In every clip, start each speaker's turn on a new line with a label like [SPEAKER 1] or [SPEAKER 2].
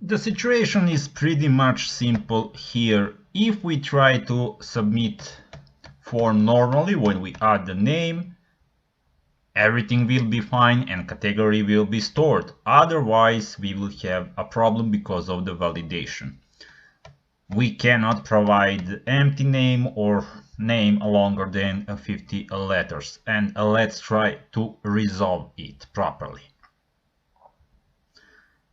[SPEAKER 1] The situation is pretty much simple here. If we try to submit form normally when we add the name, everything will be fine and category will be stored. Otherwise, we will have a problem because of the validation. We cannot provide empty name or name longer than 50 letters, and let's try to resolve it properly.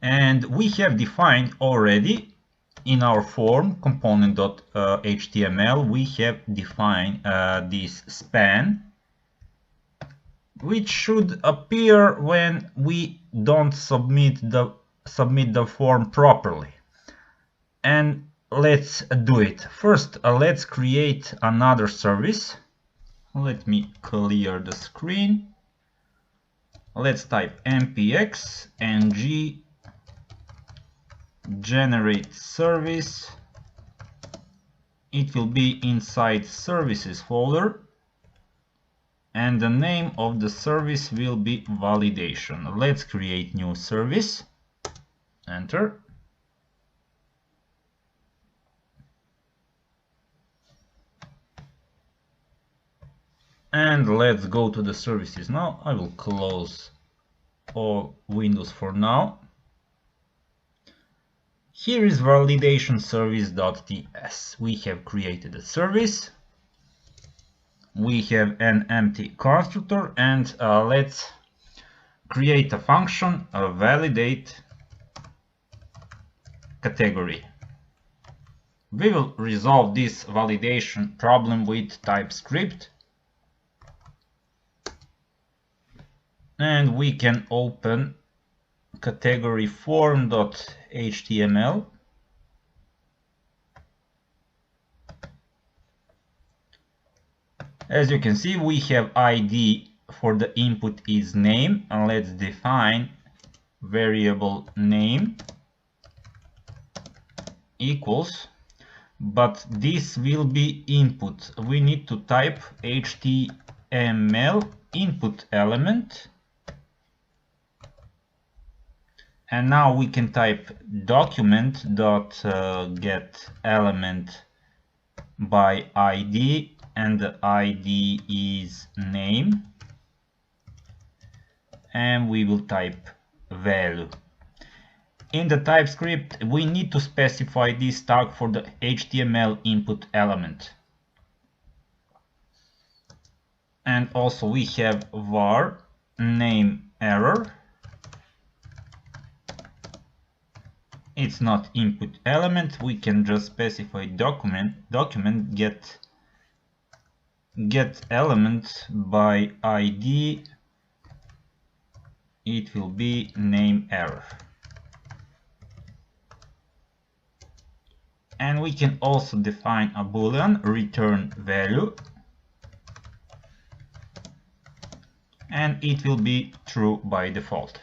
[SPEAKER 1] And we have defined already in our form component.html, we have defined this span, which should appear when we don't submit the form properly. And let's do it. First, let's create another service. Let me clear the screen. Let's type npx ng generate service. It will be inside services folder, and the name of the service will be validation. Let's create new service. Enter. And let's go to the services now. I will close all windows for now. Here is validation service.ts. We have created a service. We have an empty constructor, and let's create a function, validate category. We will resolve this validation problem with Typescript. And we can open category form.html. As you can see, we have ID for the input is name, and let's define variable name equals, but this will be input. We need to type HTML input element. And now we can type document.get element by ID, and the ID is name, and we will type value. In the Typescript, we need to specify this tag for the HTML input element. And also we have var name error. It's not input element. We can just specify document get element by ID. It will be name error. And we can also define a boolean return value, and it will be true by default.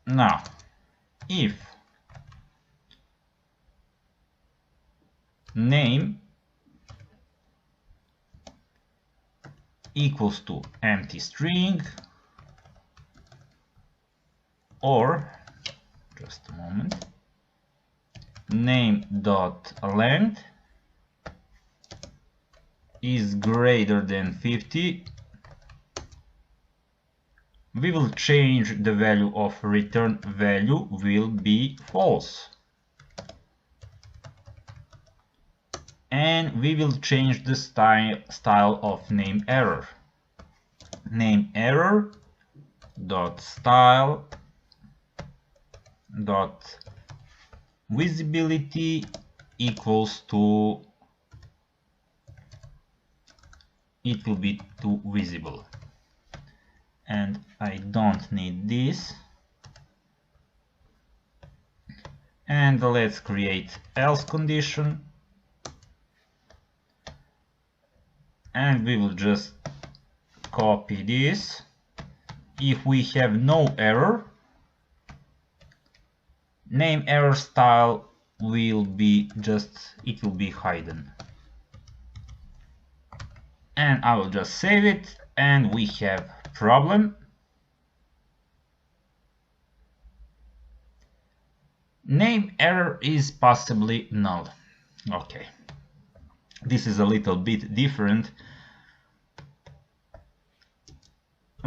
[SPEAKER 1] Now, if name equals to empty string, or just a moment, name.length is greater than 50, we will change the value of return value will be false. And we will change the style of name error. Name error dot style dot visibility equals to, it will be to visible, and I don't need this. And let's create else condition, and we will just copy this. If we have no error, name error style will be it will be hidden. And I will just save it, and we have problem. Name error is possibly null. Okay, this is a little bit different.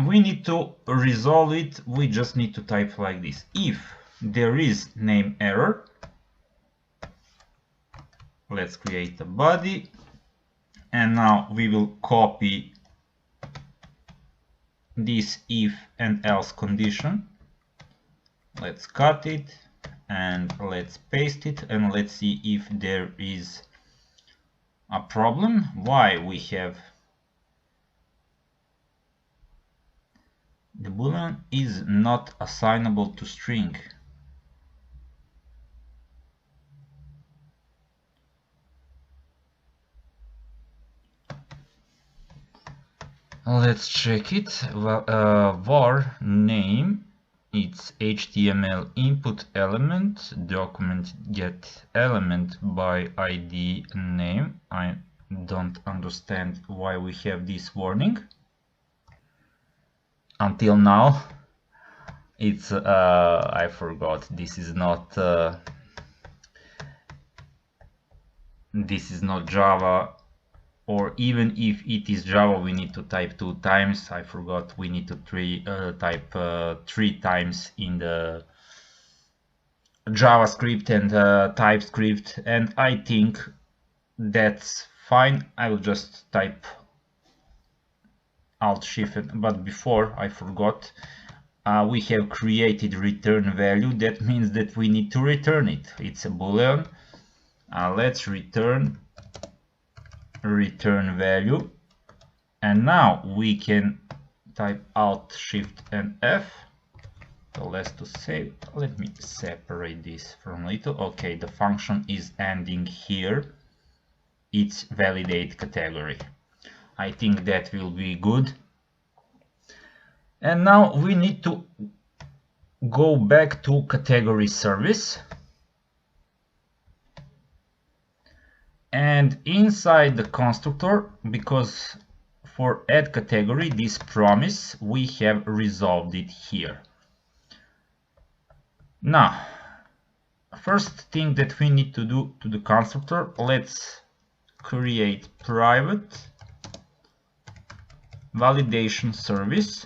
[SPEAKER 1] We need to resolve it. We just need to type like this: if there is name error, let's create a body, and now we will copy this if and else condition. Let's cut it and let's paste it, and let's see if there is a problem. Why we have the boolean is not assignable to string. Let's check it. Var name, it's HTML input element, document get element by ID name. I don't understand why we have this warning. Until now, it's I forgot. This is not Java. Or even if it is Java, we need to type 2 times. I forgot we need to type 3 times in the JavaScript and Typescript, and I think that's fine. I will just type Alt Shift, but before I forgot, we have created return value. That means that we need to return it. It's a boolean. Let's return value, and now we can type Alt Shift and F. So let's to save. Let me separate this from little. Okay, the function is ending here. It's validate category. I think that will be good. And now we need to go back to category service. And inside the constructor, because for add category, this promise, we have resolved it here. Now, first thing that we need to do to the constructor, let's create private validation service.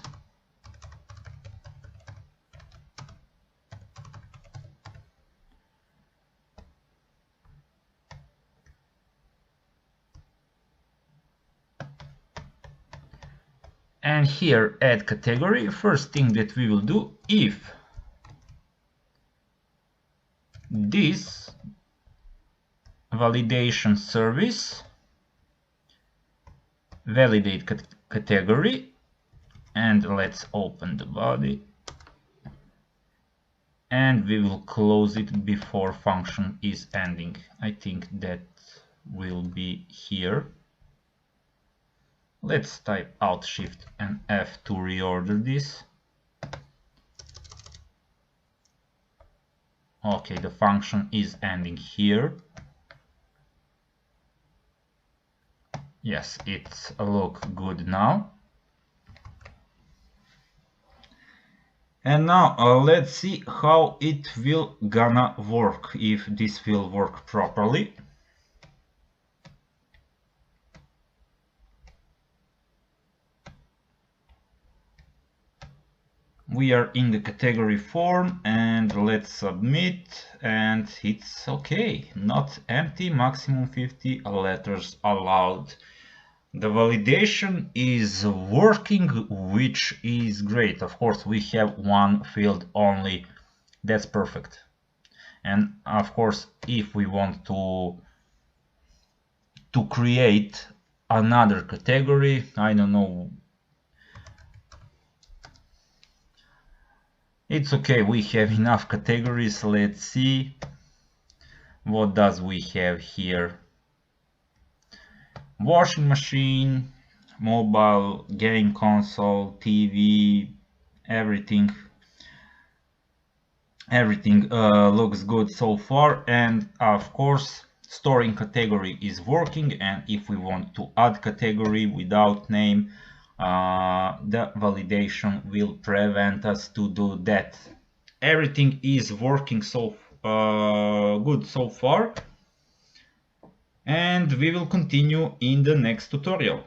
[SPEAKER 1] And here add category. First thing that we will do, if this validation service validate category, and let's open the body, and we will close it before function is ending. I think that will be here. Let's type Alt Shift and F to reorder this. Okay, the function is ending here. Yes, it's look good now. And now let's see how it will gonna work, if this will work properly. We are in the category form, and let's submit, and it's okay. Not empty, maximum 50 letters allowed. The validation is working, which is great. Of course, we have one field only. That's perfect. And of course, if we want to create another category, I don't know, it's okay, we have enough categories. Let's see what does we have here. Washing machine, mobile, game console, TV, everything looks good so far. And of course, storing category is working, and if we want to add category without name, the validation will prevent us to do that. Everything is working so good so far, and we will continue in the next tutorial.